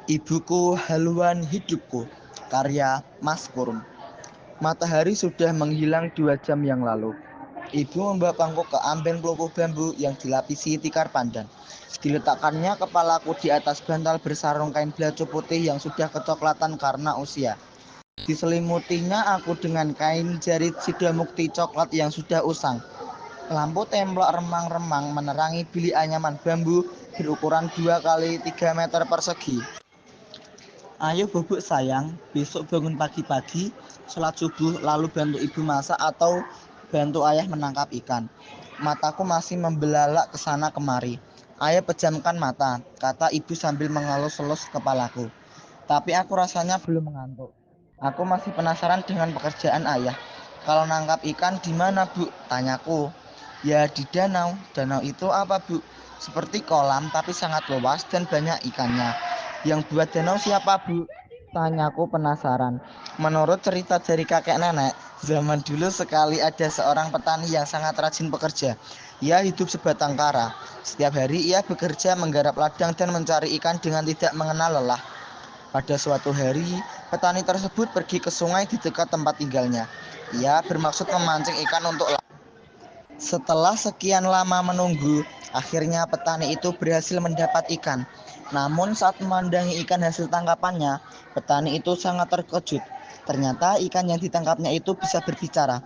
Ibuku Haluan Hidupku, karya Mas Kurum. Matahari sudah menghilang 2 jam yang lalu. Ibu membawangku ke ambeng pelupuk bambu yang dilapisi tikar pandan. Diletakkannya kepalaku di atas bantal bersarung kain belacu putih yang sudah kecoklatan karena usia. Diselimutinya aku dengan kain jarit sidamukti coklat yang sudah usang. Lampu templok remang-remang menerangi bilik anyaman bambu berukuran 2 kali 3 meter persegi. Ayo bubuk sayang, besok bangun pagi-pagi, sholat subuh, lalu bantu ibu masak atau bantu ayah menangkap ikan. Mataku masih membelalak ke sana kemari. Ayo pejamkan mata, kata ibu sambil mengelus-elus kepalaku. Tapi aku rasanya belum mengantuk. Aku masih penasaran dengan pekerjaan ayah. Kalau nangkap ikan di mana, Bu? Tanyaku. Ya di danau. Danau itu apa, Bu? Seperti kolam tapi sangat luas dan banyak ikannya. Yang buat danau siapa, Bu? Tanyaku penasaran. Menurut cerita dari kakek nenek, zaman dulu sekali ada seorang petani yang sangat rajin bekerja. Ia hidup sebatang kara. Setiap hari ia bekerja menggarap ladang dan mencari ikan dengan tidak mengenal lelah. Pada suatu hari, petani tersebut pergi ke sungai di dekat tempat tinggalnya. Ia bermaksud memancing ikan untuk setelah sekian lama menunggu, akhirnya petani itu berhasil mendapat ikan. Namun saat memandangi ikan hasil tangkapannya, petani itu sangat terkejut. Ternyata ikan yang ditangkapnya itu bisa berbicara.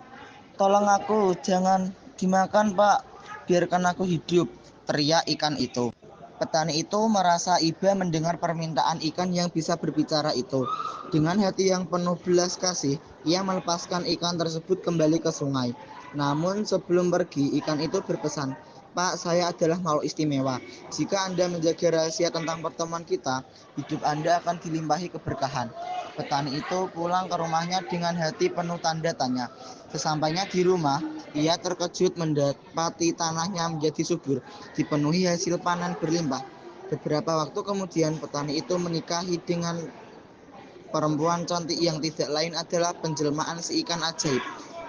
Tolong aku, jangan dimakan, Pak. Biarkan aku hidup, teriak ikan itu. Petani itu merasa iba mendengar permintaan ikan yang bisa berbicara itu. Dengan hati yang penuh belas kasih, ia melepaskan ikan tersebut kembali ke sungai. Namun sebelum pergi, ikan itu berpesan, Pak, saya adalah makhluk istimewa. Jika Anda menjaga rahasia tentang pertemuan kita, hidup Anda akan dilimpahi keberkahan. Petani itu pulang ke rumahnya dengan hati penuh tanda tanya. Sesampainya di rumah, ia terkejut mendapati tanahnya menjadi subur, dipenuhi hasil panen berlimpah. Beberapa waktu kemudian, petani itu menikahi dengan perempuan cantik yang tidak lain adalah penjelmaan si ikan ajaib.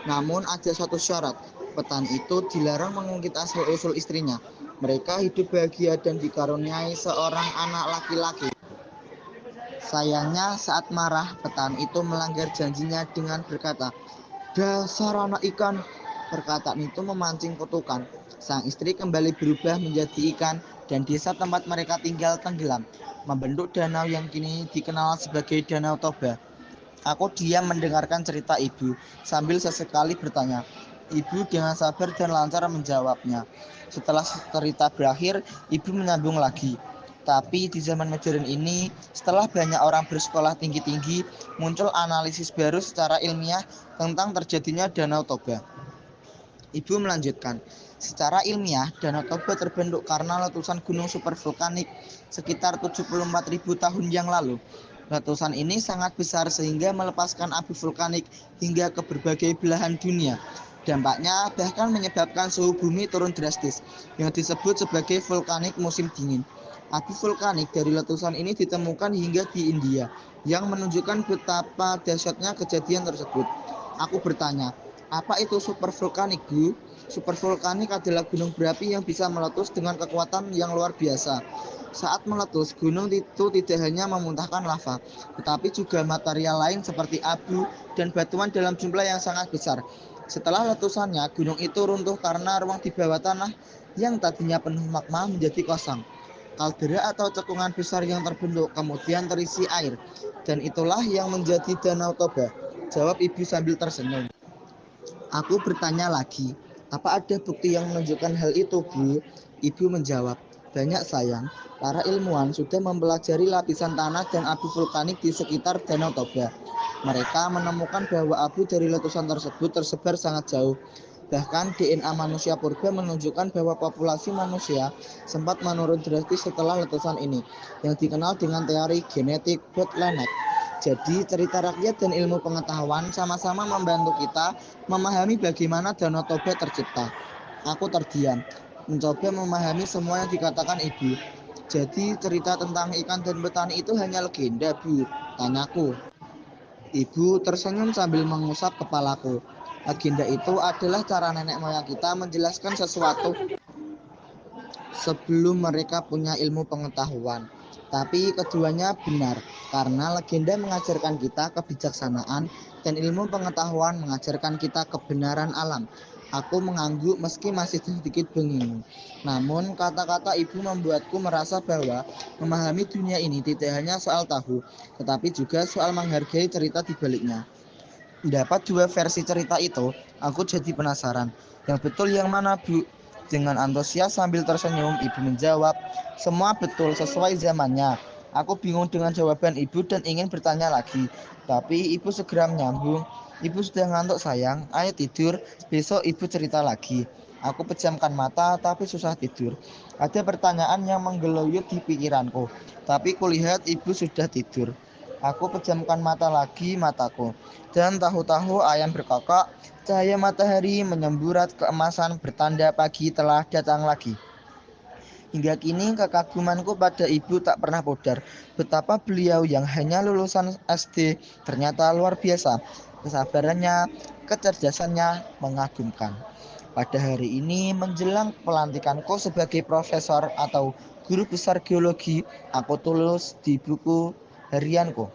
Namun ada satu syarat, petani itu dilarang mengungkit asal-usul istrinya. Mereka hidup bahagia dan dikaruniai seorang anak laki-laki. Sayangnya saat marah, petani itu melanggar janjinya dengan berkata, Dasar anak ikan. Perkataan itu memancing kutukan. Sang istri kembali berubah menjadi ikan dan desa tempat mereka tinggal tenggelam, membentuk danau yang kini dikenal sebagai Danau Toba. Aku diam mendengarkan cerita ibu, sambil sesekali bertanya. Ibu dengan sabar dan lancar menjawabnya. Setelah cerita berakhir, ibu menyambung lagi. Tapi di zaman modern ini, setelah banyak orang bersekolah tinggi-tinggi, muncul analisis baru secara ilmiah tentang terjadinya Danau Toba. Ibu melanjutkan, secara ilmiah, Danau Toba terbentuk karena letusan gunung supervulkanik sekitar 74.000 tahun yang lalu. Letusan ini sangat besar sehingga melepaskan abu vulkanik hingga ke berbagai belahan dunia. Dampaknya bahkan menyebabkan suhu bumi turun drastis, yang disebut sebagai vulkanik musim dingin. Abu vulkanik dari letusan ini ditemukan hingga di India, yang menunjukkan betapa dahsyatnya kejadian tersebut. Aku bertanya, apa itu supervulkanik, Bu? Supervulkanik adalah gunung berapi yang bisa meletus dengan kekuatan yang luar biasa. Saat meletus, gunung itu tidak hanya memuntahkan lava, tetapi juga material lain seperti abu dan batuan dalam jumlah yang sangat besar. Setelah letusannya, gunung itu runtuh karena ruang di bawah tanah yang tadinya penuh magma menjadi kosong. Kaldera atau cekungan besar yang terbentuk kemudian terisi air, dan itulah yang menjadi Danau Toba. Jawab ibu sambil tersenyum. Aku bertanya lagi, apa ada bukti yang menunjukkan hal itu, Bu? Ibu menjawab, banyak sayang. Para ilmuwan sudah mempelajari lapisan tanah dan abu vulkanik di sekitar Danau Toba. Mereka menemukan bahwa abu dari letusan tersebut tersebar sangat jauh. Bahkan DNA manusia purba menunjukkan bahwa populasi manusia sempat menurun drastis setelah letusan ini, yang dikenal dengan teori genetik bottleneck. Jadi cerita rakyat dan ilmu pengetahuan sama-sama membantu kita memahami bagaimana Danau Toba tercipta. Aku terdiam, mencoba memahami semua yang dikatakan ibu. Jadi cerita tentang ikan dan petani itu hanya legenda, Bu? Tanyaku. Ibu tersenyum sambil mengusap kepalaku. Legenda itu adalah cara nenek moyang kita menjelaskan sesuatu sebelum mereka punya ilmu pengetahuan. Tapi keduanya benar, karena legenda mengajarkan kita kebijaksanaan dan ilmu pengetahuan mengajarkan kita kebenaran alam. Aku mengangguk meski masih sedikit bingung. Namun kata-kata ibu membuatku merasa bahwa memahami dunia ini tidak hanya soal tahu, tetapi juga soal menghargai cerita di baliknya. Dapat dua versi cerita itu, aku jadi penasaran. Yang betul yang mana, Bu? Dengan antusias sambil tersenyum, ibu menjawab, semua betul sesuai zamannya. Aku bingung dengan jawaban ibu dan ingin bertanya lagi. Tapi ibu segera menyambung, ibu sudah ngantuk sayang, ayo tidur, besok ibu cerita lagi. Aku pejamkan mata tapi susah tidur. Ada pertanyaan yang menggeloyot di pikiranku, tapi kulihat ibu sudah tidur. Aku pejamkan mata lagi mataku, dan tahu-tahu ayam berkokok, cahaya matahari menyemburat keemasan bertanda pagi telah datang lagi. Hingga kini kekagumanku pada ibu tak pernah pudar. Betapa beliau yang hanya lulusan SD ternyata luar biasa. Kesabarannya, kecerdasannya mengagumkan. Pada hari ini menjelang pelantikanku sebagai profesor atau guru besar geologi, aku tulis di buku harianku.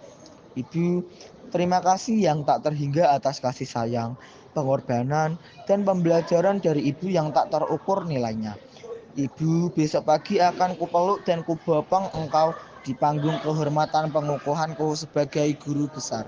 Ibu, terima kasih yang tak terhingga atas kasih sayang, pengorbanan, dan pembelajaran dari ibu yang tak terukur nilainya. Ibu, besok pagi akan kupeluk dan kubopong engkau di panggung kehormatan pengukuhanku sebagai guru besar.